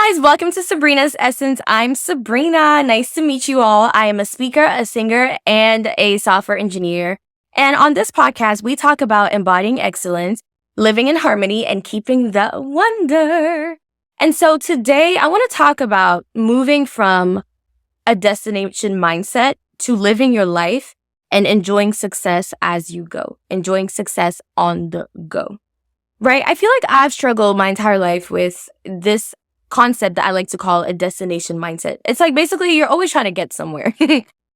guys, welcome to Sabrina's Essence. I'm Sabrina. Nice to meet you all. I am a speaker, a singer, and a software engineer. And on this podcast, we talk about embodying excellence, living in harmony, and keeping the wonder. And so today, I want to talk about moving from a destination mindset to living your life and enjoying success as you go, enjoying success on the go. Right? I feel like I've struggled my entire life with this concept that I like to call a destination mindset. It's like basically you're always trying to get somewhere.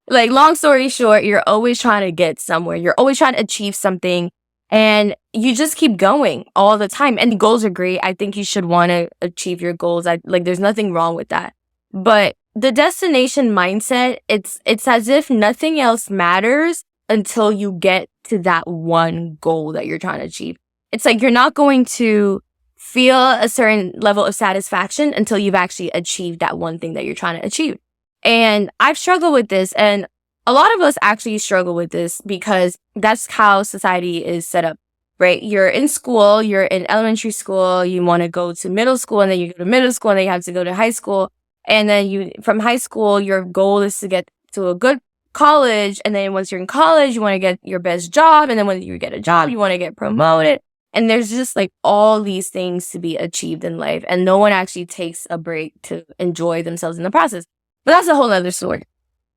Like, long story short, you're always trying to get somewhere. You're always trying to achieve something and you just keep going all the time. And goals are great. I think you should want to achieve your goals. There's nothing wrong with that. But the destination mindset, it's as if nothing else matters until you get to that one goal that you're trying to achieve. It's like you're not going to feel a certain level of satisfaction until you've actually achieved that one thing that you're trying to achieve. And I've struggled with this, and a lot of us actually struggle with this because that's how society is set up, right? You're in school, you're in elementary school, you want to go to middle school, and then you go to middle school, and then you have to go to high school. And then from high school, your goal is to get to a good college. And then once you're in college, you want to get your best job. And then when you get a job, you want to get promoted. And there's just like all these things to be achieved in life. And no one actually takes a break to enjoy themselves in the process. But that's a whole other story.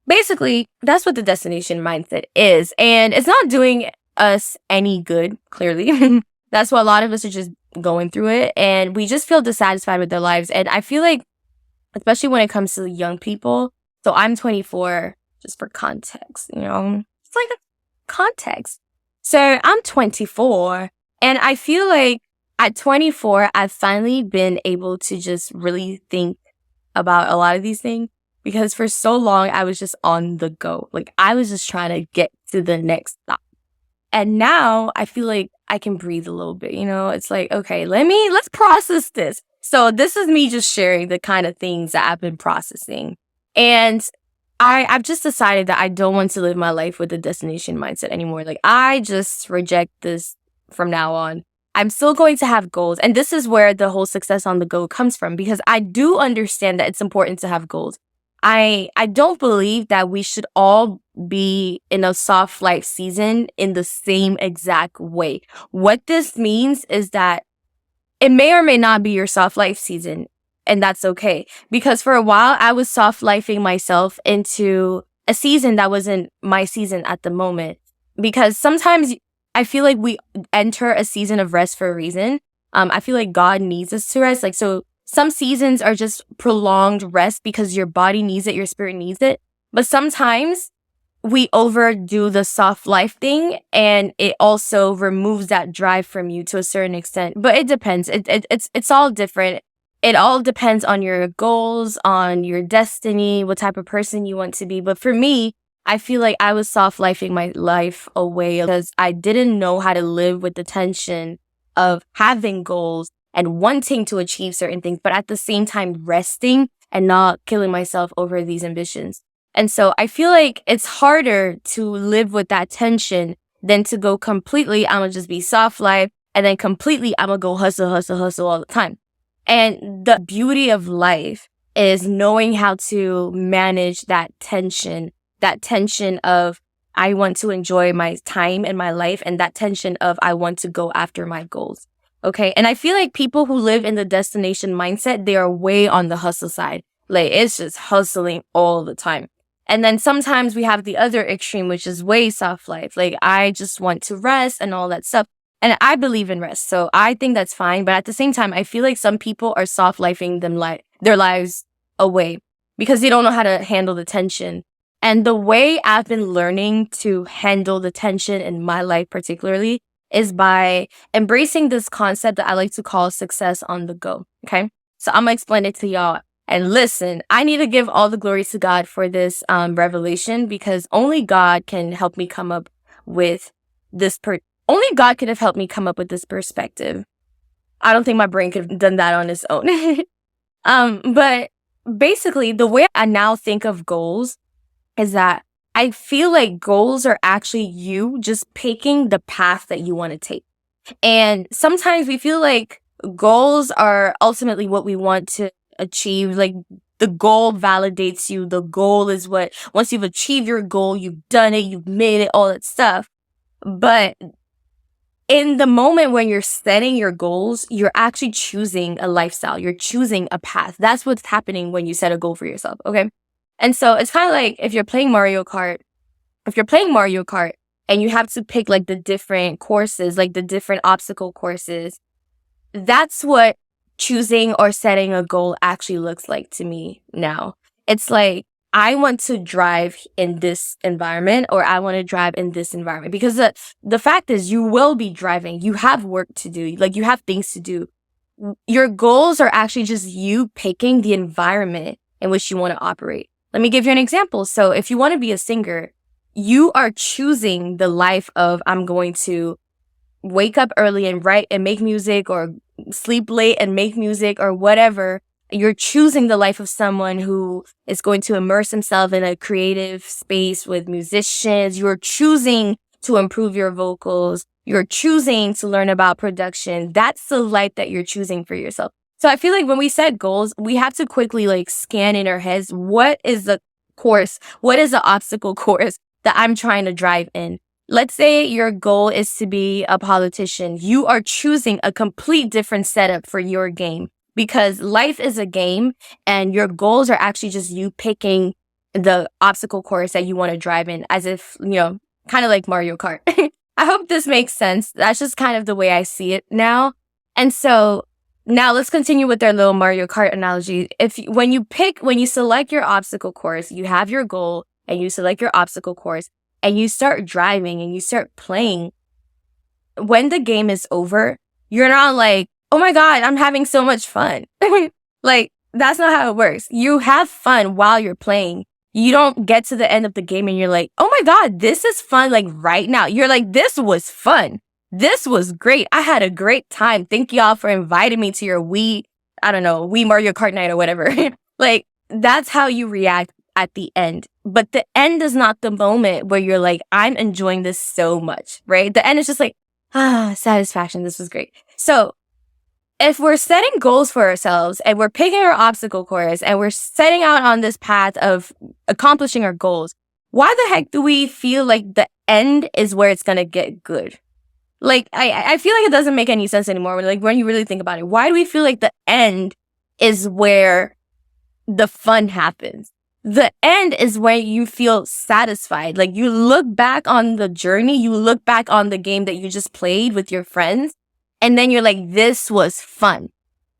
Basically, that's what the destination mindset is. And it's not doing us any good, clearly. That's why a lot of us are just going through it. And we just feel dissatisfied with their lives. And I feel like, especially when it comes to young people. So I'm 24, just for context, it's like a context. So I'm 24. And I feel like at 24, I've finally been able to just really think about a lot of these things because for so long, I was just on the go. Like, I was just trying to get to the next stop. And now I feel like I can breathe a little bit, It's like, okay, let's process this. So this is me just sharing the kind of things that I've been processing. And I've just decided that I don't want to live my life with a destination mindset anymore. Like, I just reject this from now on. I'm still going to have goals. And this is where the whole success on the go comes from, because I do understand that it's important to have goals. I don't believe that we should all be in a soft life season in the same exact way. What this means is that it may or may not be your soft life season, and that's okay. Because for a while, I was soft lifing myself into a season that wasn't my season at the moment. Because sometimes I feel like we enter a season of rest for a reason. I feel like God needs us to rest. So some seasons are just prolonged rest because your body needs it, your spirit needs it. But sometimes we overdo the soft life thing, and it also removes that drive from you to a certain extent. But it depends. It's all different. It all depends on your goals, on your destiny, what type of person you want to be. But for me, I feel like I was soft lifing my life away because I didn't know how to live with the tension of having goals and wanting to achieve certain things, but at the same time resting and not killing myself over these ambitions. And so I feel like it's harder to live with that tension than to go completely, I'm going to just be soft life, and then completely, I'm going to go hustle all the time. And the beauty of life is knowing how to manage that tension of I want to enjoy my time and my life, and that tension of I want to go after my goals. Okay. And I feel like people who live in the destination mindset, they are way on the hustle side. Like, it's just hustling all the time. And then sometimes we have the other extreme, which is way soft life. Like, I just want to rest and all that stuff. And I believe in rest. So I think that's fine. But at the same time, I feel like some people are soft lifing their lives away because they don't know how to handle the tension. And the way I've been learning to handle the tension in my life particularly is by embracing this concept that I like to call success on the go. Okay. So I'm going to explain it to y'all. And listen, I need to give all the glory to God for this revelation, because only God can help me come up with this. Only God could have helped me come up with this perspective. I don't think my brain could have done that on its own. But basically, the way I now think of goals is that I feel like goals are actually you just picking the path that you want to take. And sometimes we feel like goals are ultimately what we want to achieved. Like the goal validates you. The goal is what, once you've achieved your goal, you've done it, you've made it, all that stuff. But in the moment when you're setting your goals, you're actually choosing a lifestyle. You're choosing a path. That's what's happening when you set a goal for yourself. Okay. And so it's kind of like if you're playing Mario Kart, and you have to pick like the different courses, like the different obstacle courses, that's what choosing or setting a goal actually looks like to me now. It's like, I want to drive in this environment, or I want to drive in this environment, because the fact is you will be driving. You have work to do. Like you have things to do. Your goals are actually just you picking the environment in which you want to operate. Let me give you an example. So if you want to be a singer, you are choosing the life of, I'm going to wake up early and write and make music, or sleep late and make music, or whatever. You're choosing the life of someone who is going to immerse himself in a creative space with musicians. You're choosing to improve your vocals. You're choosing to learn about production. That's the life that you're choosing for yourself. So I feel like when we set goals, we have to quickly like scan in our heads, what is the course? What is the obstacle course that I'm trying to drive in? Let's say your goal is to be a politician. You are choosing a complete different setup for your game, because life is a game and your goals are actually just you picking the obstacle course that you want to drive in, as if, kind of like Mario Kart. I hope this makes sense. That's just kind of the way I see it now. And so now let's continue with our little Mario Kart analogy. When you select your obstacle course, you have your goal and you select your obstacle course and you start driving and you start playing. When the game is over, you're not like, oh my God, I'm having so much fun. Like, that's not how it works. You have fun while you're playing. You don't get to the end of the game and you're like, oh my God, this is fun. Like right now, you're like, this was fun. This was great. I had a great time. Thank y'all for inviting me to your Wii Mario Kart night or whatever. Like, that's how you react at the end. But the end is not the moment where you're like, I'm enjoying this so much, right? The end is just like, satisfaction. This was great. So if we're setting goals for ourselves and we're picking our obstacle course and we're setting out on this path of accomplishing our goals, why the heck do we feel like the end is where it's going to get good? Like, I feel like it doesn't make any sense anymore. Like, when you really think about it, why do we feel like the end is where the fun happens? The end is where you feel satisfied. Like, you look back on the journey, you look back on the game that you just played with your friends, and then you're like, this was fun.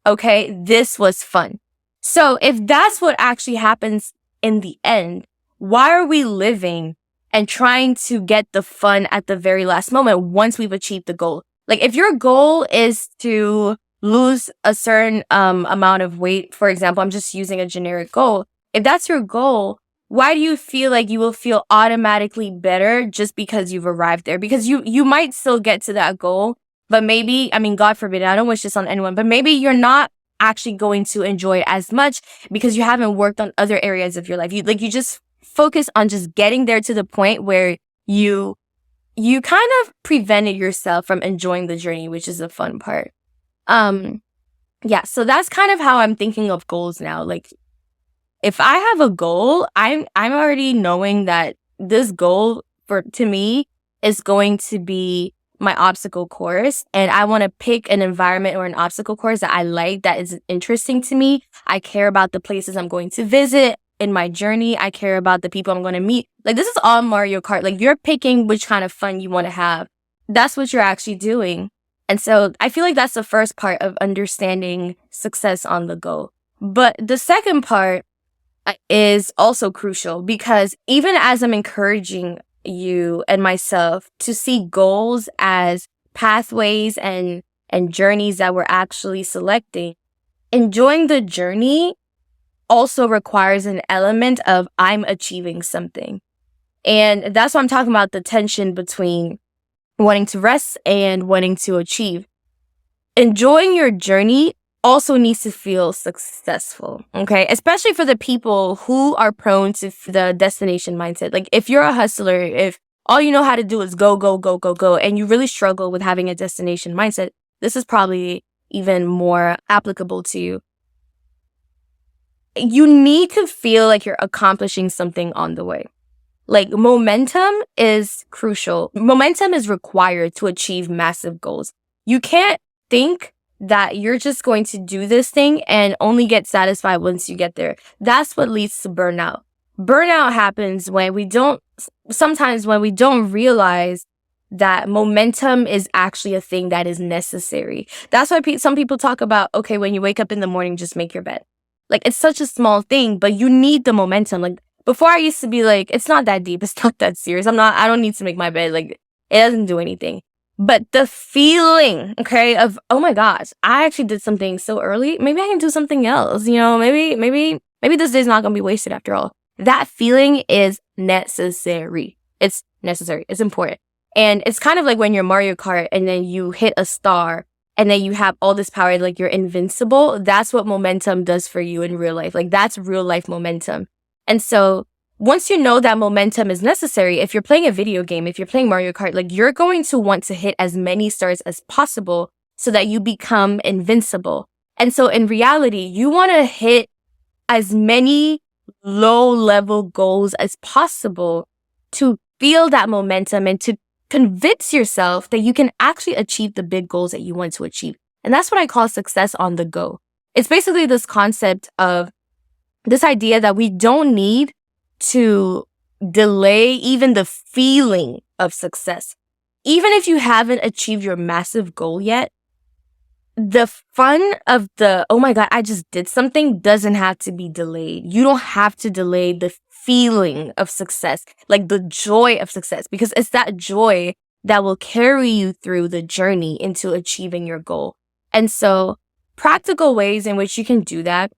Okay, this was fun. So if that's what actually happens in the end, why are we living and trying to get the fun at the very last moment once we've achieved the goal? Like, if your goal is to lose a certain amount of weight, for example, I'm just using a generic goal. If that's your goal, why do you feel like you will feel automatically better just because you've arrived there? Because you might still get to that goal, but maybe, God forbid, I don't wish this on anyone, but maybe you're not actually going to enjoy it as much because you haven't worked on other areas of your life. You just focus on just getting there to the point where you kind of prevented yourself from enjoying the journey, which is the fun part. So that's kind of how I'm thinking of goals now. Like, if I have a goal, I'm already knowing that this goal to me is going to be my obstacle course, and I want to pick an environment or an obstacle course that I like, that is interesting to me. I care about the places I'm going to visit in my journey. I care about the people I'm going to meet. Like, this is all Mario Kart. Like, you're picking which kind of fun you want to have. That's what you're actually doing. And so I feel like that's the first part of understanding success on the go. But the second part is also crucial, because even as I'm encouraging you and myself to see goals as pathways and journeys that we're actually selecting, enjoying the journey also requires an element of I'm achieving something. And that's why I'm talking about the tension between wanting to rest and wanting to achieve. Enjoying your journey also needs to feel successful, okay? Especially for the people who are prone to the destination mindset. Like, if you're a hustler, if all you know how to do is go, go, go, go, go, and you really struggle with having a destination mindset, this is probably even more applicable to you. you need to feel like you're accomplishing something on the way. Like, momentum is crucial. Momentum is required to achieve massive goals. You can't think that you're just going to do this thing and only get satisfied once you get there. That's what leads to burnout. Burnout happens sometimes when we don't realize that momentum is actually a thing that is necessary. That's why some people talk about, okay, when you wake up in the morning, just make your bed. Like, it's such a small thing, but you need the momentum. Like, before I used to be like, it's not that deep. It's not that serious. I don't need to make my bed. Like, it doesn't do anything. But the feeling, okay, of, oh my gosh, I actually did something so early. Maybe I can do something else. Maybe this day's not going to be wasted after all. That feeling is necessary. It's necessary. It's important. And it's kind of like when you're Mario Kart and then you hit a star and then you have all this power, like you're invincible. That's what momentum does for you in real life. Like, that's real life momentum. And so once you know that momentum is necessary, if you're playing a video game, if you're playing Mario Kart, like, you're going to want to hit as many stars as possible so that you become invincible. And so in reality, you want to hit as many low-level goals as possible to feel that momentum and to convince yourself that you can actually achieve the big goals that you want to achieve. And that's what I call success on the go. It's basically this concept of this idea that we don't need to delay even the feeling of success. Even if you haven't achieved your massive goal yet, the fun of the, oh my God, I just did something doesn't have to be delayed. You don't have to delay the feeling of success, like the joy of success, because it's that joy that will carry you through the journey into achieving your goal. And so practical ways in which you can do that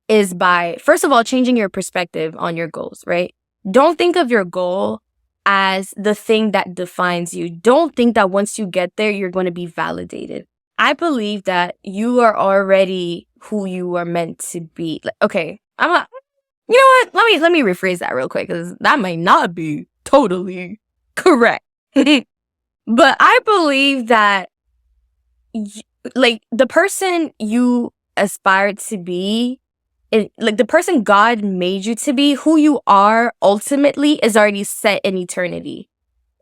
is by, first of all, changing your perspective on your goals, right? Don't think of your goal as the thing that defines you. Don't think that once you get there, you're going to be validated. I believe that you are already who you are meant to be. Like, okay, you know what? Let me rephrase that real quick, because that might not be totally correct. But I believe that like the person you aspire to be, like the person God made you to be, who you are ultimately is already set in eternity.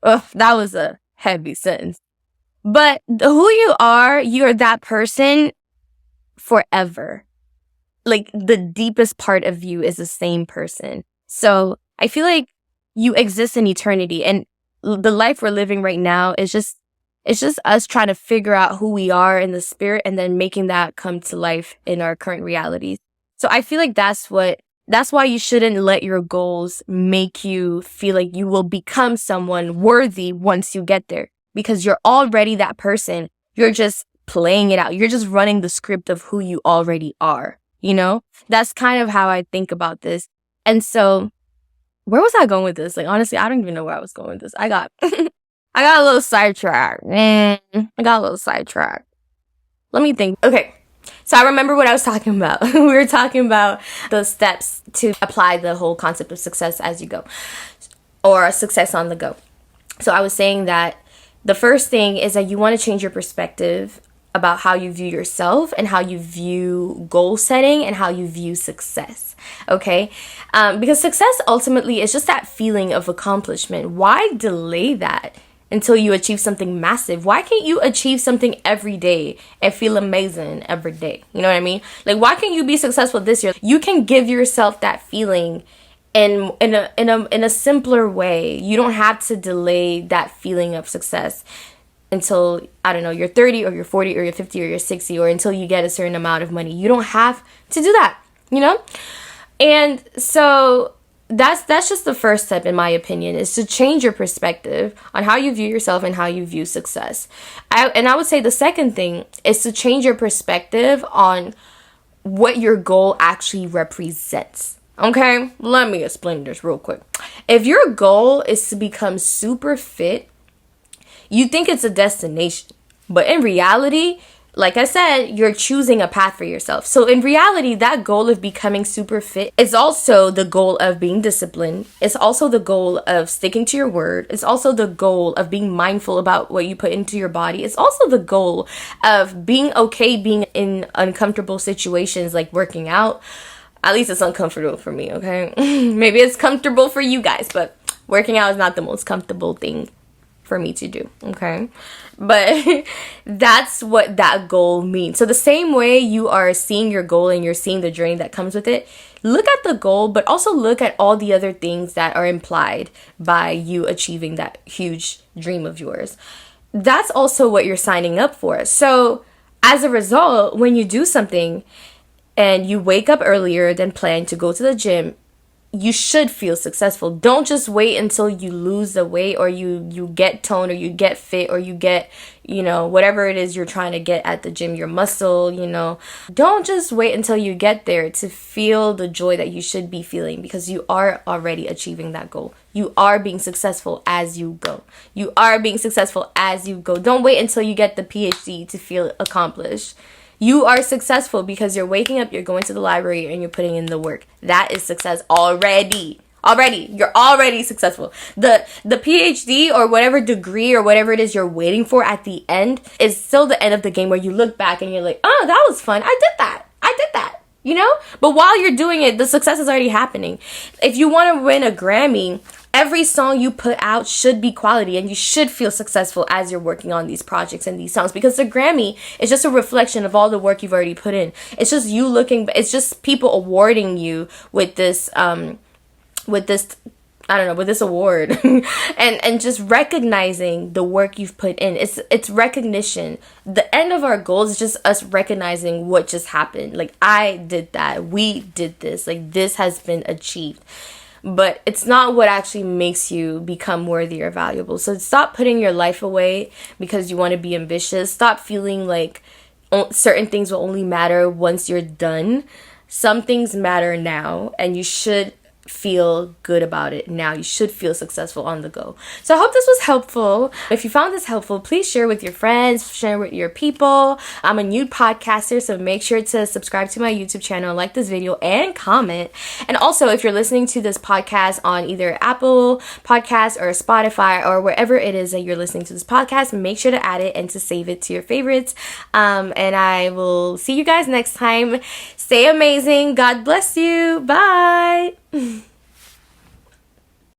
Ugh, that was a heavy sentence. But who you are that person forever. Like, the deepest part of you is the same person. So I feel like you exist in eternity, and the life we're living right now is just, it's just us trying to figure out who we are in the spirit and then making that come to life in our current realities. So I feel like that's why you shouldn't let your goals make you feel like you will become someone worthy once you get there, because you're already that person. You're just playing it out. You're just running the script of who you already are. You know, that's kind of how I think about this. And so where was I going with this? Like, honestly, I don't even know where I was going with this. I got a little sidetracked. I got a little sidetracked. Let me think. Okay. So I remember what I was talking about. We were talking about the steps to apply the whole concept of success as you go, or success on the go. So I was saying that the first thing is that you want to change your perspective about how you view yourself and how you view goal setting and how you view success. Okay? Because success ultimately is just that feeling of accomplishment. Why delay that until you achieve something massive? Why can't you achieve something every day and feel amazing every day? You know what I mean? Like, why can't you be successful this year? You can give yourself that feeling in a simpler way. You don't have to delay that feeling of success until, I don't know, you're 30 or you're 40 or you're 50 or you're 60, or until you get a certain amount of money. You don't have to do that, you know? And so that's just the first step, in my opinion, is to change your perspective on how you view yourself and how you view success. I would say the second thing is to change your perspective on what your goal actually represents. Okay, let me explain this real quick. If your goal is to become super fit, you think it's a destination, but in reality, like I said, you're choosing a path for yourself. So in reality, that goal of becoming super fit is also the goal of being disciplined. It's also the goal of sticking to your word. It's also the goal of being mindful about what you put into your body. It's also the goal of being okay being in uncomfortable situations like working out. At least it's uncomfortable for me, okay? Maybe it's comfortable for you guys, but working out is not the most comfortable thing for me to do, okay? But that's what that goal means. So the same way you are seeing your goal and you're seeing the journey that comes with it, look at the goal, but also look at all the other things that are implied by you achieving that huge dream of yours. That's also what you're signing up for. So as a result, when you do something and you wake up earlier than planned to go to the gym, you should feel successful. Don't just wait until you lose the weight or you get toned or you get fit or you get, whatever it is you're trying to get at the gym, your muscle, Don't just wait until you get there to feel the joy that you should be feeling, because you are already achieving that goal. You are being successful as you go. You are being successful as you go. Don't wait until you get the PhD to feel accomplished. You are successful because you're waking up, you're going to the library, and you're putting in the work. That is success already. You're already successful. The PhD or whatever degree or whatever it is you're waiting for at the end is still the end of the game, where you look back and you're like, oh, that was fun. I did that. But while you're doing it, the success is already happening. If you want to win a Grammy, every song you put out should be quality, and you should feel successful as you're working on these projects and these songs, because the Grammy is just a reflection of all the work you've already put in. It's just it's just people awarding you with this award and just recognizing the work you've put in. It's recognition. The end of our goals is just us recognizing what just happened. Like, I did that. We did this. Like, this has been achieved. But it's not what actually makes you become worthy or valuable. So stop putting your life away because you want to be ambitious. Stop feeling like certain things will only matter once you're done. Some things matter now, and you should feel good about it now. You should feel successful on the go. So I hope this was helpful. If you found this helpful, please share with your friends, share with your people. I'm a new podcaster, so make sure to subscribe to my YouTube channel, like this video, and comment. And also, if you're listening to this podcast on either Apple Podcasts or Spotify or wherever it is that you're listening to this podcast, make sure to add it and to save it to your favorites. And I will see you guys next time. Stay amazing. God bless you. Bye.